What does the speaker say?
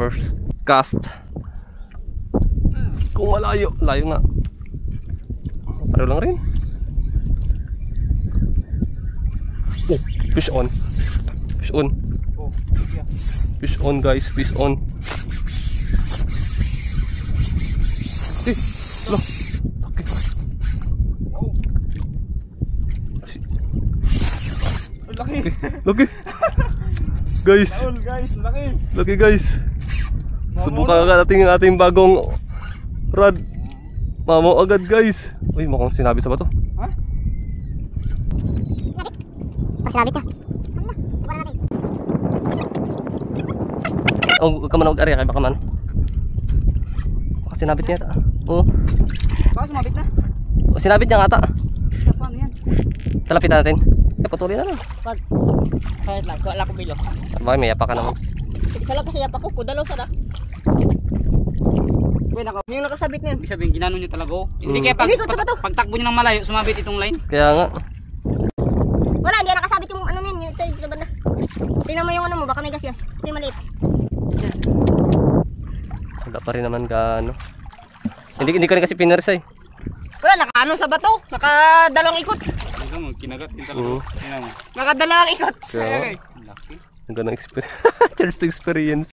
first cast. Kung malayo, layo nga. Pareho lang rin. Oh, fish on. Fish on. Fish on guys, fish on. Eh, loh. Okay. Laki. Laki. Guys. Taol guys, laki. Laki guys. Subukan agad natin yung ating bagong rod. Mamo agad guys. Uy, mukhang sinabit sa bato. Ha? Sinabit niya. Oh, huwag ka man mag-ari kaya baka man. Baka sinabit niya ata. Oo. Baka sumabit na. Sinabit niya nga ata. Paano yan? Talapitan natin. Patuloy na lang. Pag kahit lang, wala ko bilo. Baka may yapa ka naman. Isa lang kasi yapa ko, kudalaw sa da. Uy, Yung nakasabit niyan. ibig sabihin, ginano nyo talaga oh. Hindi kaya Hindi ko ito ba to? pagtakbo nyo ng malayo, sumabit itong line. Kaya nga. Wala, hindi nakasabit yung ano niyan, yung dito banda. Tingnan mo yung ano mo, baka may gasyas. Ito yung maliit. Wala pa rin naman ka ano. Hindi ko rin kasi pinarisay. Wala, nakaano sa bato. Nakadalawang ikot. Ito mo, kinagat din talaga. Tingnan mo. Nakadalawang ikot. Kaya nga. Laki. Ang ganang experience. Church experience.